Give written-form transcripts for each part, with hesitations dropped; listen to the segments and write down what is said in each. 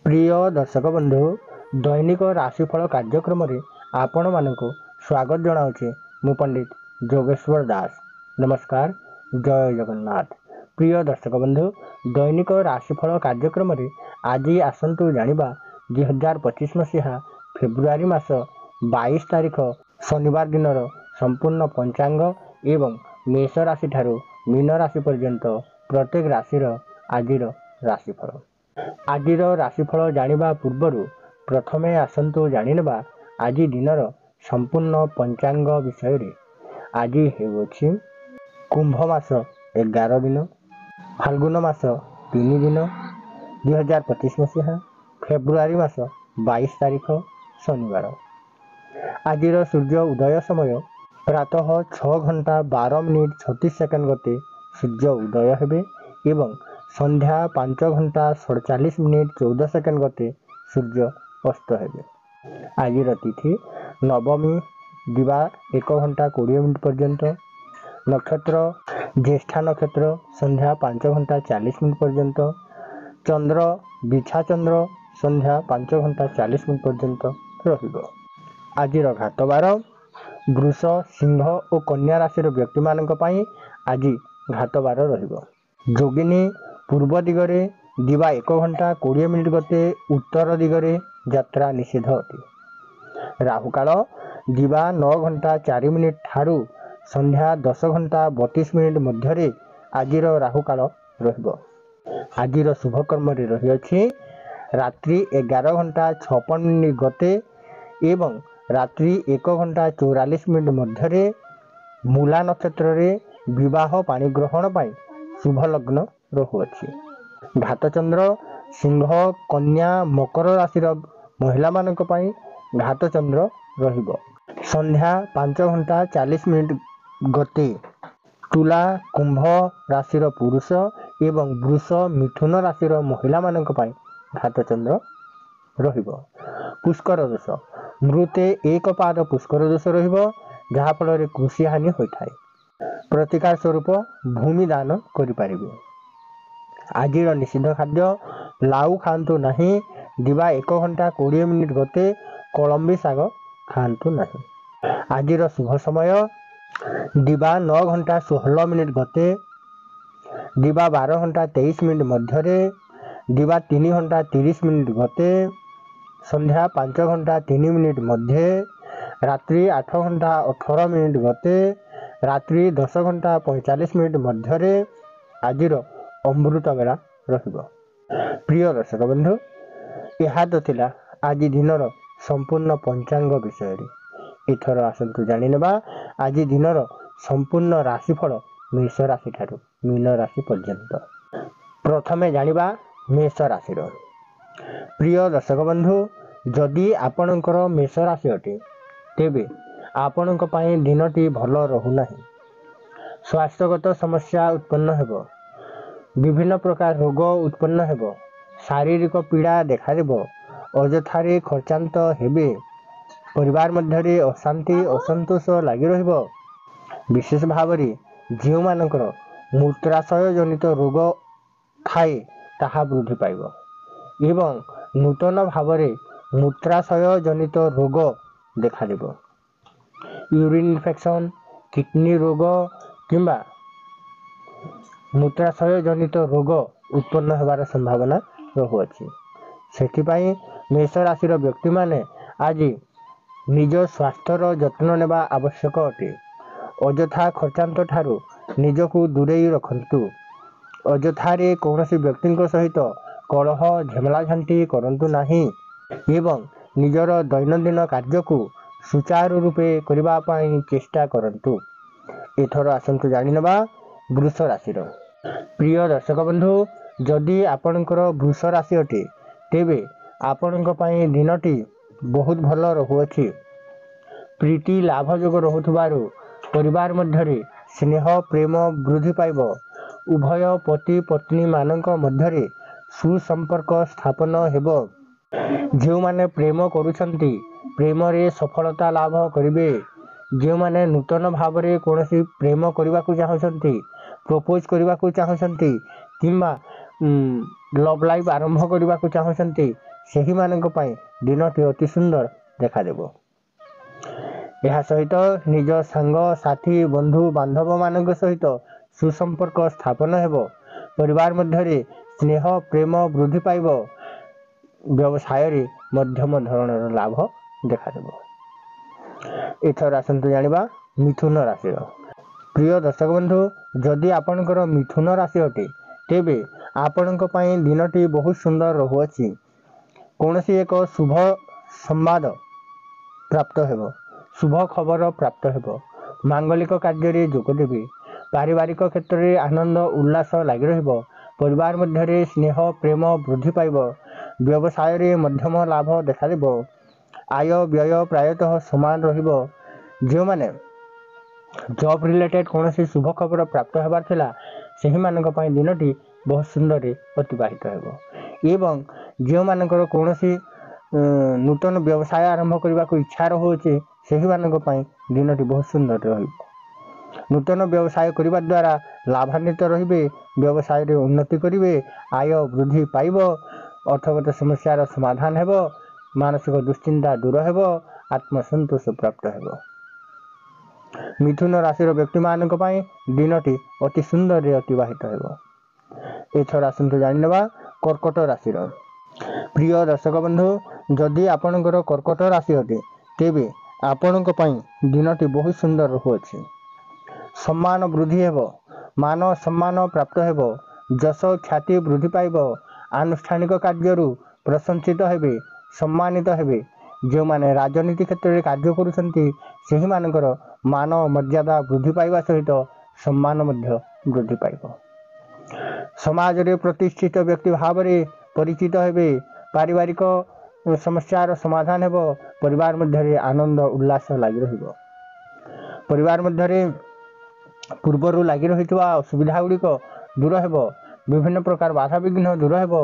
प्रिय दर्शक बंधु दैनिक राशिफल कार्यक्रम रे आपण मानक स्वागत जनाऊे मु पंडित जोगेश्वर दास। नमस्कार, जय जगन्नाथ। प्रिय दर्शक बंधु दैनिक राशिफल कार्यक्रम रे आज आसतु जानिबा 2025 मसीहा फेब्रुआरी मास 22 तारिख शनिवार दिनर संपूर्ण पंचांग एवं मेष राशि ठारू मीन राशि पर्यंत प्रत्येक राशि आजिर राशिफल। आजिर राशिफल जानिबा पूर्वरु प्रथमे आसंतु जानिनेबा आज दिनर संपूर्ण पंचांग विषय रे। आज हेउछि कुंभ मास 11 दिन, फाल्गुन मास 3 दिन, 2025 मसीहा फेब्रुआरी मास 22 तारिख शनिवार। आजिर सूर्य उदय समय प्रातः 6 घंटा 12 मिनिट 36 सेकंड गते सूर्य उदय हेबे एवं संध्या 5 घंटा 47 मिनिट 14 सेकंड गते सूर्य अस्त हेबे। आजिर तिथि नवमी दिवा 1 घंटा 20 मिनिट पर्यंत, नक्षत्र ज्येष्ठा नक्षत्र संध्या 5 घंटा 40 मिनिट पर्यंत, चंद्र बिछा चंद्र संध्या 5 घंटा 40 मिनिट पर्यंत रहिबो। आजिर घातबार वृष सिंह और कन्या राशि व्यक्ति मानक पई आज घातबार रहिबो। जोगिनी पूर्व दिगरे दिवा 1 घंटा 20 मिनिट गते उत्तर दिगरे यात्रा निषेध अटे। राहुकाल दिवा 9 घंटा 4 मिनिट ठारू संध्या 10 घंटा 32 मिनिट मध्यरे आजिर राहुकाल रहिबो। आजिर शुभ कर्म रे रही अछि रात्रि 11 घंटा 56 मिनिट गते एवं रात्रि 1 घंटा 44 मिनिट मध्यरे मूला नक्षत्र रे विवाह पाणी ग्रहण पाई शुभ लग्न रहुअछि। घातचंद्र सिंह कन्या मकर राशि महिला मानक पाई घातचंद्र रहिबो। संध्या 5 घंटा 40 मिनिट गते तुला कुंभ राशि पुरुष एवं वृष मिथुन राशि महिला मानक पाई घातचंद्र रहिबो। पुष्कर दोष मृते 1 पाद पुष्कर दोष रहिबो, जहा फल रे कृषि हानि होइथाय। प्रतिकार स्वरूप भूमि दान करि पारिबे। आजिर निषिद्ध खाद्य लाउ खांतु नहीं, दिवा 1 घंटा 20 मिनिट गते कलम्बी साग खांतु नहीं। आजिर शुभ समय दिवा 9 घंटा 16 मिनिट गते, दिवा 12 घंटा 23 मिनिट मध्यरे, दिवा 3 घंटा 30 मिनिट गते, संध्या 5 घंटा 3 मिनिट मध्य, रात्रि 8 घंटा 18 मिनिट गते, रात्रि 10 घंटा 45 मिनिट मध्यरे आजिर अमृत बेला रहिबो। प्रिय दर्शक बंधु यह तो थिला आज दिनर संपूर्ण पंचांग विषय रे। एथर आसंतु जानिनेबा आज दिनर संपूर्ण राशिफल मेष राशि ठारू मीन राशि पर्यंत। प्रथमे जानिबा मेष राशि। प्रिय दर्शक बंधु जदि आपणकर मेष राशि अटे तेबे आपणक पई दिनटी भल रहु नाही। स्वास्थ्यगत समस्या उत्पन्न हेबो, विभिन्न प्रकार रोग उत्पन्न हेबो, शारीरिक पीड़ा देखा देबो, अजथारे खर्चांत हेबे, परिवार मध्यरे अशांति असंतोष लागि रहिबो। विशेष भावरे जीव मानकर मूत्राशय जनित रोग थाए ताहा वृद्धि पाइबो एवं नूतन भावरे मूत्राशय जनित रोग देखा देबो। यूरिन इन्फेक्शन, किडनी रोग किंबा मूत्राशय जनित रोग उत्पन्न होबार संभावना रहुअछि। सेथिपाई मेष राशि व्यक्ति माने आज निज स्वास्थ्यर जत्न नेबा आवश्यक अटे। अजथा खर्चांत ठारू निजकु दूरेई रखंतु। अजथारे कौनसी व्यक्ति सहित कलह झेमला झांटी करंतु नाही एवं निजर दैनंदिन कार्यकु सुचारू रूपे करिबा पई चेष्टा करंतु। एथर आसंतु जानिनेबा वृष राशि। प्रिय दर्शक बंधु जदि आपणकर वृष राशि अटे तेबे आपणक पई दिनटी बहुत भल रहुअछि। प्रीति लाभ योग रहुथबारु परिवार मध्यरे स्नेह प्रेम वृद्धि पाइबो। उभय पति पत्नी मानक मध्यरे सुसंपर्क स्थापन हेबो। जो माने प्रेम करूछंती प्रेम रे सफलता लाभ करिवे। जो माने नूतन भावरे कोनोसी प्रेम करबा को चाहछंती, प्रपोज करबा को चाहछंती किंबा लव लाइफ आरंभ करबा को चाहछंती ସେହିମାନଙ୍କ ପାଇଁ ଦିନଟି ଅତି ସୁନ୍ଦର ଦେଖାଦେବ। ଏହା ସହିତ ନିଜ ସାଙ୍ଗ ସାଥୀ ବନ୍ଧୁ ବାନ୍ଧବମାନଙ୍କ ସହିତ ସୁସମ୍ପର୍କ ସ୍ଥାପନ ହେବ। ପରିବାର ମଧ୍ୟରେ ସ୍ନେହ ପ୍ରେମ ବୃଦ୍ଧି ପାଇବ। ବ୍ୟବସାୟରେ ମଧ୍ୟମ ଧରଣର ଲାଭ ଦେଖାଦେବ। ଏଥର ଆସନ୍ତୁ ଜାଣିବା ମିଥୁନ ରାଶିର। ପ୍ରିୟ ଦର୍ଶକ ବନ୍ଧୁ, ଯଦି ଆପଣଙ୍କର ମିଥୁନ ରାଶି ଅଟେ ତେବେ ଆପଣଙ୍କ ପାଇଁ ଦିନଟି ବହୁତ ସୁନ୍ଦର ରହୁଅଛି। କୌଣସି ଏକ ଶୁଭ ସମ୍ବାଦ ପ୍ରାପ୍ତ ହେବ, ଶୁଭ ଖବର ପ୍ରାପ୍ତ ହେବ, ମାଙ୍ଗଳିକ କାର୍ଯ୍ୟରେ ଯୋଗ ଦେବେ। ପାରିବାରିକ କ୍ଷେତ୍ରରେ ଆନନ୍ଦ ଉଲ୍ଲାସ ଲାଗି ରହିବ। ପରିବାର ମଧ୍ୟରେ ସ୍ନେହ ପ୍ରେମ ବୃଦ୍ଧି ପାଇବ। ବ୍ୟବସାୟରେ ମଧ୍ୟମ ଲାଭ ଦେଖାଦେବ। ଆୟ ବ୍ୟୟ ପ୍ରାୟତଃ ସମାନ ରହିବ। ଯେଉଁମାନେ ଜବ୍ ରିଲେଟେଡ୍ କୌଣସି ଶୁଭ ଖବର ପ୍ରାପ୍ତ ହେବାର ଥିଲା ସେହିମାନଙ୍କ ପାଇଁ ଦିନଟି ବହୁତ ସୁନ୍ଦରରେ ଅତିବାହିତ ହେବ। ଏବଂ ଯେଉଁମାନଙ୍କର କୌଣସି ନୂତନ ବ୍ୟବସାୟ ଆରମ୍ଭ କରିବାକୁ ଇଚ୍ଛା ରହୁଅଛି ସେହିମାନଙ୍କ ପାଇଁ ଦିନଟି ବହୁତ ସୁନ୍ଦର ରହିବ। ନୂତନ ବ୍ୟବସାୟ କରିବା ଦ୍ୱାରା ଲାଭାନ୍ୱିତ ରହିବେ। ବ୍ୟବସାୟରେ ଉନ୍ନତି କରିବେ। ଆୟ ବୃଦ୍ଧି ପାଇବ। ଅର୍ଥଗତ ସମସ୍ୟାର ସମାଧାନ ହେବ। ମାନସିକ ଦୁଶ୍ଚିନ୍ତା ଦୂର ହେବ। ଆତ୍ମସନ୍ତୋଷ ପ୍ରାପ୍ତ ହେବ। ମିଥୁନ ରାଶିର ବ୍ୟକ୍ତିମାନଙ୍କ ପାଇଁ ଦିନଟି ଅତି ସୁନ୍ଦରରେ ଅତିବାହିତ ହେବ। ଏଥର ଆସନ୍ତୁ ଜାଣିନେବା କର୍କଟ ରାଶିର। ପ୍ରିୟ ଦର୍ଶକ ବନ୍ଧୁ, ଯଦି ଆପଣଙ୍କର କର୍କଟ ରାଶି ଅଟେ ତେବେ ଆପଣଙ୍କ ପାଇଁ ଦିନଟି ବହୁତ ସୁନ୍ଦର ରହୁଅଛି। ସମ୍ମାନ ବୃଦ୍ଧି ହେବ। ମାନ ସମ୍ମାନ ପ୍ରାପ୍ତ ହେବ। ଯଶ ଖ୍ୟାତି ବୃଦ୍ଧି ପାଇବ। ଆନୁଷ୍ଠାନିକ କାର୍ଯ୍ୟରୁ ପ୍ରଶଂସିତ ହେବେ, ସମ୍ମାନିତ ହେବେ। ଯେଉଁମାନେ ରାଜନୀତି କ୍ଷେତ୍ରରେ କାର୍ଯ୍ୟ କରୁଛନ୍ତି ସେହିମାନଙ୍କର ମାନ ମର୍ଯ୍ୟାଦା ବୃଦ୍ଧି ପାଇବା ସହିତ ସମ୍ମାନ ମଧ୍ୟ ବୃଦ୍ଧି ପାଇବ। ସମାଜରେ ପ୍ରତିଷ୍ଠିତ ବ୍ୟକ୍ତି ଭାବରେ ପରିଚିତ ହେବେ। ପାରିବାରିକ ସମସ୍ୟାର ସମାଧାନ ହେବ। ପରିବାର ମଧ୍ୟରେ ଆନନ୍ଦ ଉଲ୍ଲାସ ଲାଗି ରହିବ। ପରିବାର ମଧ୍ୟରେ ପୂର୍ବରୁ ଲାଗି ରହିଥିବା ଅସୁବିଧା ଗୁଡ଼ିକ ଦୂର ହେବ। ବିଭିନ୍ନ ପ୍ରକାର ବାଧାବିଘ୍ନ ଦୂର ହେବ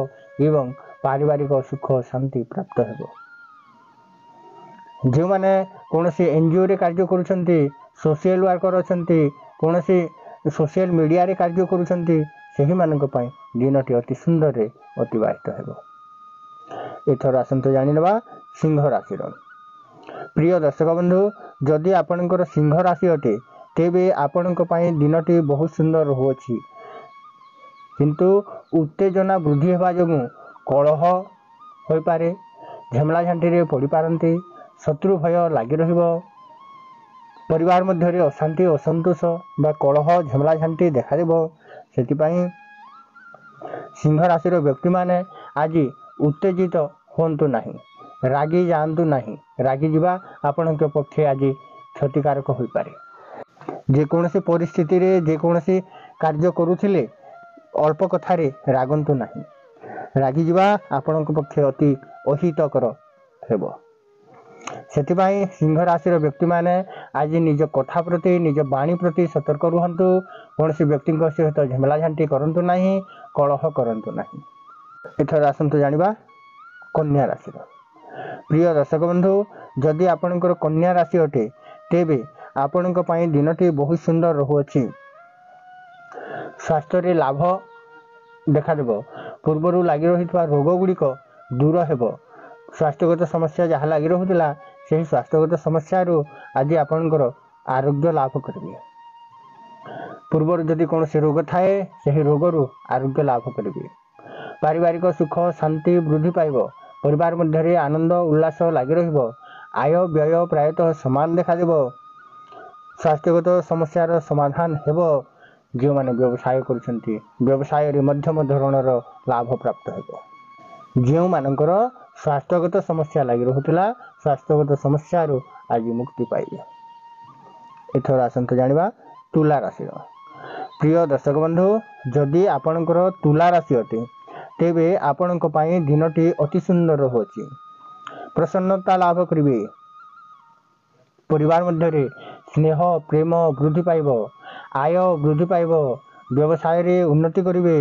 ଏବଂ ପାରିବାରିକ ସୁଖ ଶାନ୍ତି ପ୍ରାପ୍ତ ହେବ। ଯେଉଁମାନେ କୌଣସି ଏନ୍ଜିଓରେ କାର୍ଯ୍ୟ କରୁଛନ୍ତି, ସୋସିଆଲ ୱାର୍କର ଅଛନ୍ତି, କୌଣସି ସୋସିଆଲ ମିଡ଼ିଆରେ କାର୍ଯ୍ୟ କରୁଛନ୍ତି ସେହିମାନଙ୍କ ପାଇଁ ଦିନଟି ଅତି ସୁନ୍ଦରରେ ଅତିବାହିତ ହେବ। ଏଥର ଆସନ୍ତୁ ଜାଣିନେବା ସିଂହ ରାଶିର। ପ୍ରିୟ ଦର୍ଶକ ବନ୍ଧୁ, ଯଦି ଆପଣଙ୍କର ସିଂହ ରାଶି ଅଟେ ତେବେ ଆପଣଙ୍କ ପାଇଁ ଦିନଟି ବହୁତ ସୁନ୍ଦର ରହୁଅଛି। କିନ୍ତୁ ଉତ୍ତେଜନା ବୃଦ୍ଧି ହେବା ଯୋଗୁଁ କଳହ ହୋଇପାରେ। ଝାମେଲା ଝାଣ୍ଟିରେ ପଡ଼ିପାରନ୍ତି। ଶତ୍ରୁ ଭୟ ଲାଗି ରହିବ। ପରିବାର ମଧ୍ୟରେ ଅଶାନ୍ତି ଅସନ୍ତୋଷ ବା କଳହ ଝାମେଲା ଝାଣ୍ଟି ଦେଖାଦେବ। ସେଥିପାଇଁ ସିଂହ ରାଶିର ବ୍ୟକ୍ତିମାନେ ଆଜି ଉତ୍ତେଜିତ ହୁଅନ୍ତୁ ନାହିଁ। ରାଗି ଯାଆନ୍ତୁ ନାହିଁ। ରାଗିଯିବା ଆପଣଙ୍କ ପକ୍ଷେ ଆଜି କ୍ଷତିକାରକ ହୋଇପାରେ। ଯେକୌଣସି ପରିସ୍ଥିତିରେ ଯେକୌଣସି କାର୍ଯ୍ୟ କରୁଥିଲେ ଅଳ୍ପ କଥାରେ ରାଗନ୍ତୁ ନାହିଁ। ରାଗିଯିବା ଆପଣଙ୍କ ପକ୍ଷେ ଅତି ଅହିତକର ହେବ। ସେଥିପାଇଁ ସିଂହ ରାଶିର ବ୍ୟକ୍ତିମାନେ ଆଜି ନିଜ କଥା ପ୍ରତି ନିଜ ବାଣୀ ପ୍ରତି ସତର୍କ ରୁହନ୍ତୁ। କୌଣସି ବ୍ୟକ୍ତିଙ୍କ ସହିତ ଝାମେଲା ଝାଣ୍ଟି କରନ୍ତୁ ନାହିଁ। କଳହ କରନ୍ତୁ ନାହିଁ। ଏଥର ଆସନ୍ତୁ ଜାଣିବା କନ୍ୟା ରାଶିର। ପ୍ରିୟ ଦର୍ଶକ ବନ୍ଧୁ, ଯଦି ଆପଣଙ୍କର କନ୍ୟା ରାଶି ଅଟେ ତେବେ ଆପଣଙ୍କ ପାଇଁ ଦିନଟି ବହୁତ ସୁନ୍ଦର ରହୁଅଛି। ସ୍ୱାସ୍ଥ୍ୟରେ ଲାଭ ଦେଖାଦେବ। ପୂର୍ବରୁ ଲାଗି ରହିଥିବା ରୋଗ ଗୁଡ଼ିକ ଦୂର ହେବ। ସ୍ୱାସ୍ଥ୍ୟଗତ ସମସ୍ୟା ଯାହା ଲାଗି ରହୁଥିଲା ସେହି ସ୍ୱାସ୍ଥ୍ୟଗତ ସମସ୍ୟାରୁ ଆଜି ଆପଣଙ୍କର ଆରୋଗ୍ୟ ଲାଭ କରିବେ। ପୂର୍ବରୁ ଯଦି କୌଣସି ରୋଗ ଥାଏ ସେହି ରୋଗରୁ ଆରୋଗ୍ୟ ଲାଭ କରିବେ। ପାରିବାରିକ ସୁଖ ଶାନ୍ତି ବୃଦ୍ଧି ପାଇବ। ପରିବାର ମଧ୍ୟରେ ଆନନ୍ଦ ଉଲ୍ଲାସ ଲାଗି ରହିବ। ଆୟ ବ୍ୟୟ ପ୍ରାୟତଃ ସମାନ ଦେଖାଦେବ। ସ୍ୱାସ୍ଥ୍ୟଗତ ସମସ୍ୟାର ସମାଧାନ ହେବ। ଯେଉଁମାନେ ବ୍ୟବସାୟ କରୁଛନ୍ତି ବ୍ୟବସାୟରେ ମଧ୍ୟମ ଧରଣର ଲାଭ ପ୍ରାପ୍ତ ହେବ। ଯେଉଁମାନଙ୍କର ସ୍ୱାସ୍ଥ୍ୟଗତ ସମସ୍ୟା ଲାଗି ରହୁଥିଲା ସ୍ୱାସ୍ଥ୍ୟଗତ ସମସ୍ୟାରୁ ଆଜି ମୁକ୍ତି ପାଇବେ। ଏଥର ଆସନ୍ତୁ ଜାଣିବା ତୁଲା ରାଶିର। ପ୍ରିୟ ଦର୍ଶକ ବନ୍ଧୁ, ଯଦି ଆପଣଙ୍କର ତୁଲା ରାଶି ଅଟେ ତେବେ ଆପଣଙ୍କ ପାଇଁ ଦିନଟି ଅତି ସୁନ୍ଦର ରହୁଅଛି। ପ୍ରସନ୍ନତା ଲାଭ କରିବେ। ପରିବାର ମଧ୍ୟରେ ସ୍ନେହ ପ୍ରେମ ବୃଦ୍ଧି ପାଇବ। ଆୟ ବୃଦ୍ଧି ପାଇବ। ବ୍ୟବସାୟରେ ଉନ୍ନତି କରିବେ।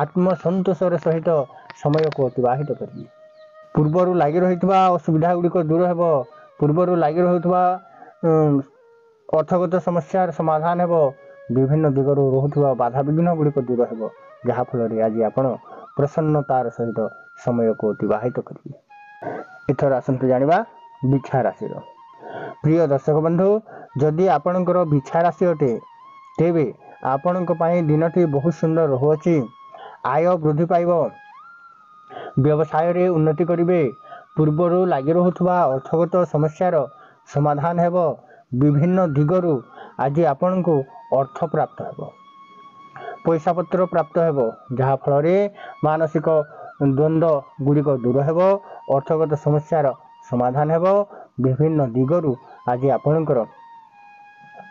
ଆତ୍ମସନ୍ତୋଷର ସହିତ ସମୟକୁ ଅତିବାହିତ କରିବେ। ପୂର୍ବରୁ ଲାଗି ରହିଥିବା ଅସୁବିଧା ଗୁଡ଼ିକ ଦୂର ହେବ। ପୂର୍ବରୁ ଲାଗି ରହୁଥିବା ଅର୍ଥଗତ ସମସ୍ୟାର ସମାଧାନ ହେବ। ବିଭିନ୍ନ ଦିଗରୁ ରହୁଥିବା ବାଧାବିଘ୍ନ ଗୁଡ଼ିକ ଦୂର ହେବ। ଯାହାଫଳରେ ଆଜି ଆପଣ प्रसन्नतार सहित समय को अतिबाहित करेंगे। एथर आसंतु जानिबा बिछा राशि। प्रिय दर्शक बंधु, जदि आपणकर बिछा राशि अटे तेबे आपणक पई दिनटी बहुत सुंदर रहुअछि। आय वृद्धि पाइब, व्यवसाय रे उन्नति करिवे, पूर्वरु लागि रहुथुवा अर्थगत समस्यार समाधान हेब, विभिन्न दिगरु आज आपणको अर्थ प्राप्त हेब, पैसा पत्र प्राप्त हेब, जहा फल मानसिक द्वंद्व गुड़िक दूर हेब, अर्थगत समस्यार समाधान हेब, विभिन्न दिगरु आज आपणकर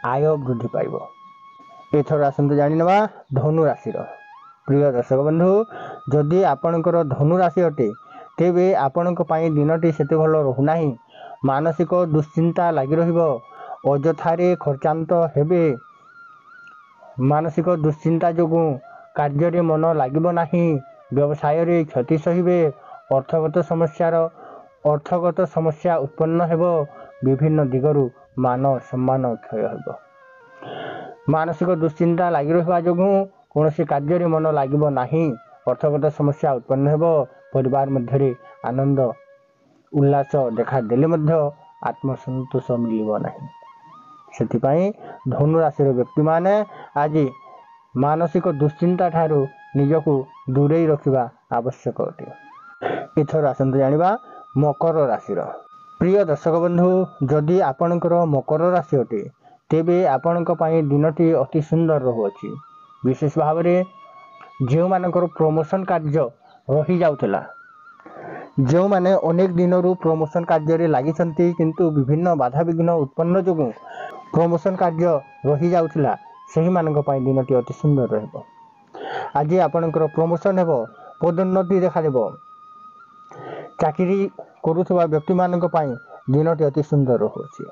आय वृद्धि पाइब। एथर आसंतु जानि नेबा धनु राशि। प्रिय दर्शक बंधु, जदि आपणकर धनु राशि अटे तेबे आपणक पई दिनटी सेते भल रहुनाही। मानसिक दुश्चिंता लागि रहिबो, अजथारे खर्चांत हेबे, मानसिक दुश्चिंता जोगु कार्य रे मन लागिबो नाही, व्यवसाय रे क्षति सहिबे, अर्थगत समस्या उत्पन्न हेबो, विभिन्न दिगरु मान सम्मान क्षय हेबो। मानसिक दुश्चिंता लागि रहिबा जोगु कोनोसी कार्य रे मन लागिबो नाही, अर्थगत समस्या उत्पन्न हेबो, परिवार मध्यरे आनंद उल्लास देखा देले मध्य आत्मसंतोष मिलिबो नाही। सेतिपई धनु राशि व्यक्ति माने आज मानसिक दुश्चिंता ठारू निजको दूरेई रखिबा आवश्यक अटे। एथर आसंतु जानिबा मकर राशि। प्रिय दर्शक बंधु, जदि आपणकर मकर राशि अटे तेबे आपणक पई दिनटी अति सुंदर रहुअछि। विशेष भाव रे जेउ मानकर प्रमोशन कार्य रही जाउतला, जेउ माने अनेक दिनरु प्रमोशन कार्य रे लागिसंती किंतु विभिन्न बाधा विघ्न उत्पन्न जोगु प्रमोशन कार्य रही जाउतला, सेही मानक पई दिनटी अति सुंदर रहबो। आज आपणकर प्रमोशन हेबो, पदोन्नति देखा देबो, चाकरी करुथबा व्यक्ति मानक पई दिनटी अति सुंदर रहुछि।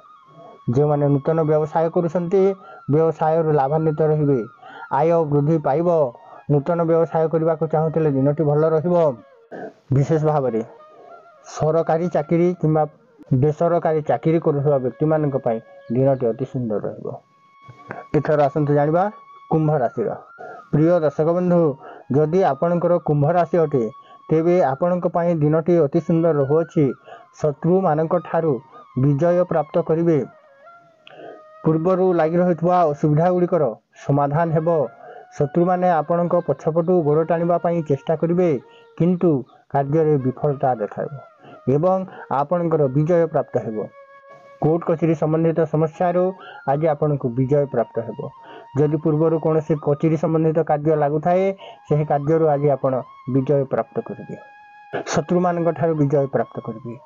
जे माने नूतन व्यवसाय करुसंती व्यवसाय लाभान्वित रहिबे, आय वृद्धि पाइब, नूतन व्यवसाय करबा को चाहुतले दिनटी भल रहिबो। विशेष भाव रे सरकारी चाकरी किंबा बेसरकारी चाकरी करुथबा व्यक्ति मानक पई दिनटी अति सुंदर रहिबो। एथर आसंतु जानिबा कुंभ राशि। प्रिय दर्शक बंधु, जदि आपणकर कुंभ राशि अटे तेबे आपणक पई दिनटी अति सुंदर रहुअछि। शत्रु मानक ठारू विजय प्राप्त करिवे, पूर्वरु लागि रहितवा असुविधा गुड़िकर समाधान हेब, शत्रु माने आपणक पछपटु गोड़ टाणिबा पई चेष्टा करिवे किंतु कार्य रे विफलता देखाइबो एवं आपणकर विजय प्राप्त हेब। कोर्ट कचेरी संबंधित समस्या आज आपनको विजय प्राप्त हेब। जदि पूर्वरु कोनोसी कचेरी संबंधित कार्य लागु थाए सेही कार्य आज आपण विजय प्राप्त करिवे, शत्रु मानक ठारू विजय प्राप्त करिवे।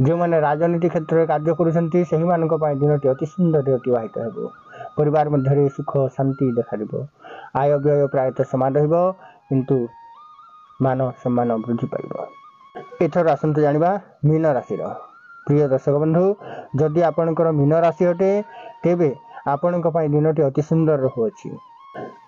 जो माने राजनीति क्षेत्र में कार्य करुछंती सेही मानक पई दिनटी अति सुंदर अतिबाहित हेबो, परिवार मध्यरे सुख शांति देखा दिबो, आय व्यय प्रायतः समान रहिबो किंतु मान सम्मान वृद्धि पाइबो। एथर आसंतु जानिबा मीन राशि। प्रिय दर्शक बंधु, जदि आपणकर मीन राशि अटे तेबे आपणक पई दिनटी अति सुंदर रहुअछि।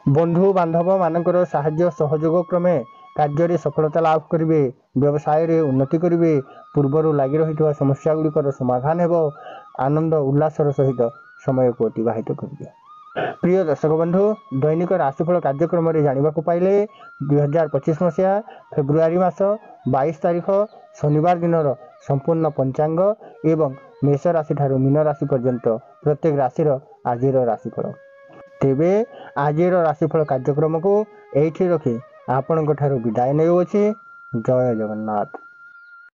बंधु बांधव मानकर साहाय्य सहयोग क्रमे कार्य रे सफलता लाभ करिवे, व्यवसाय रे उन्नति करिवे, पूर्वरु लागि रहितवा समस्या गुड़िकर समाधान हेबो, आनंद उल्लासर सहित समय को अतिबाहित करिवे। प्रिय दर्शक बंधु, दैनिक राशिफल कार्यक्रम रे जानिबाकु पाइले 2025 मसिया फेब्रुआरी मास 22 तारिख शनिवार दिनर संपूर्ण पंचांग एवं मेष राशि ठारू मीन राशि पर्यंत प्रत्येक राशि आजिर राशिफल। तेबे आजिर राशिफल कार्यक्रम को एठी रखी आपणक ठारू विदाय नेउछि। जय जगन्नाथ।